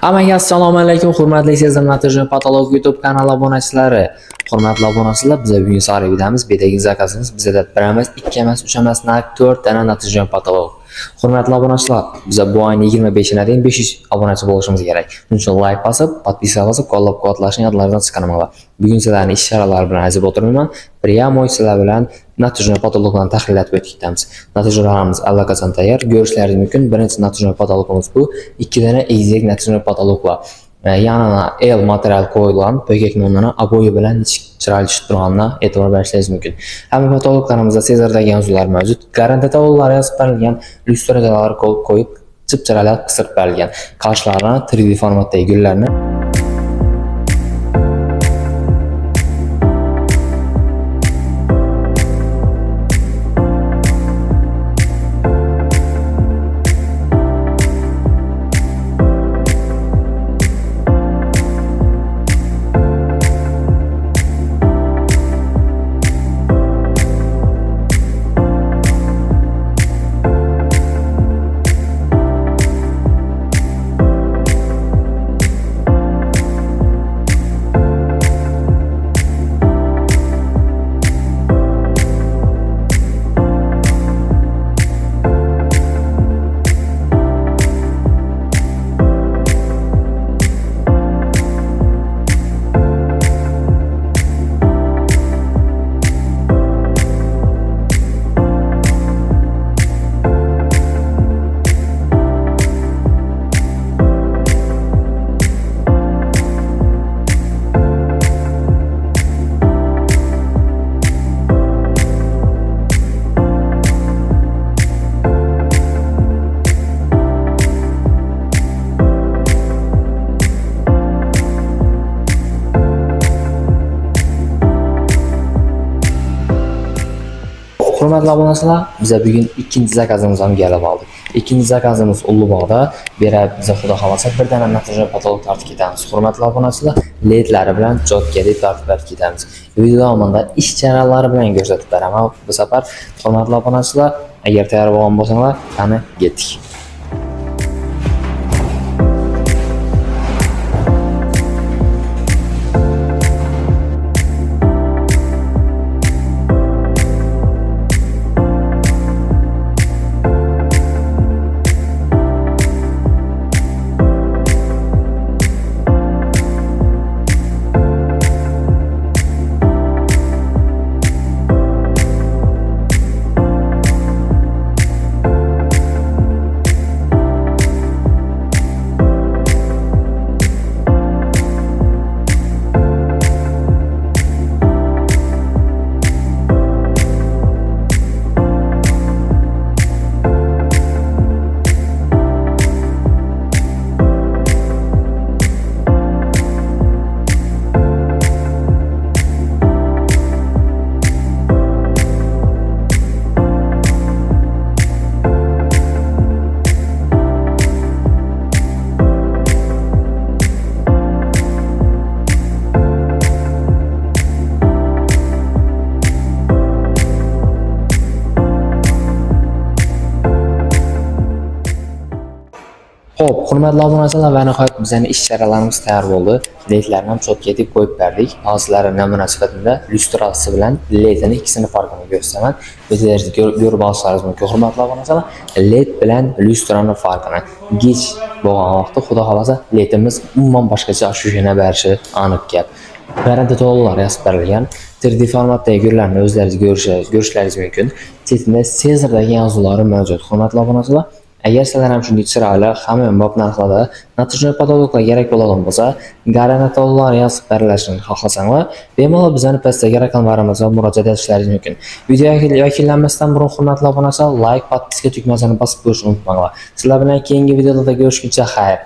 Hammaga assalomu alaykum, hurmatli Sezim Natijani patolog YouTube kanali obunachilari. Hurmatli obunachilar, biz bugun sari videomiz bedagi zakazimiz bizda 1 emas, 2 emas, 3 emas, 4 dana Natijani patolog. Hurmatli obunachilar, biz bu oyning 25-ina deyim 500 obunachi bo'lishimiz kerak. Shuning uchun like bosib, podpiska bosib, qo'llab-quvvatlashni yodlaringizdan chiqarmanglar. Bugun sizlarni isharalar bilan aytib o'tirmayman. Priyamo sizlar bilan Natijani patologlarni tahlillatib o'tamiz. Natijalarimiz allaqachon tayyor. Ko'rishlaringiz mumkin. Birinchi Natijani patologimiz bu. 2 dana egizak Natijani patologlar. Yanına el material qo'yilgan po'kak nonini aboyi bilan chiroyli tushib turganini e'tibor berishingiz mumkin. Hamma patologlarimizda sezardagi yozuvlar mavjud. Garantiyatollar yozib berilgan, illyustratsiyalar qo'yib, chip-chiroyli qisirib berilgan. Qarshilarni 3D formatdagi gullarni Hurmatli obunachilar, biz bugun ikkinchi zakazimizni ham kelib oldik. İkinci zakazimiz Ulubog'da. Bera biza xudo xolasa bir dana Natijani patolog tortib ketamiz. Hurmatli obunachilar, ledlari bilan jotkali tortib ketamiz. Video davomida ish jarayonlari bilan ko'rsatib beraman. Bu safar hurmatli obunachilar, agar tayyor bo'lgan bo'lsanglar, qani ketdik. Xo'p, hurmatli obunachilar, va nihoyat bizning ish charalarimiz tayyor bo'ldi. Ledlarni ham chotga etib qo'yib berdik. Hozirlari namuna sifatida lyustrasi bilan ledning ikkisini farqini ko'rsataman. Videoda ko'rib olishlaringiz mumkin. Hurmatli obunachilar, led bilan lyustraning farqini kech bo'lgan vaqtda xudo xolasa ledimiz umuman boshqacha tushushini berishi aniq gap. Garantiyatollar yozib berilgan. 3D formatdagi gullarni o'zlaringiz ko'rishlaringiz mumkin. Chetida sezardagi yozuvlari mavjud. Hurmatli obunachilar, agar sizlar ham shunday chiroyli, hamma narxlarda Natijani patologlar kerak bo'ladigan bo'lsa, garantiyatollar yozib berilishini xohlasanglar, bemalol bizning pastdagi raqamlarimizga murojaat etishlaringiz mumkin. Videoga yakunlanmasdan burun hurmatli obunachilar, like, podpiska tugmasini bosib qo'yishni unutmanglar. Sizlar bilan keyingi videolarda ko'rishguncha xayr.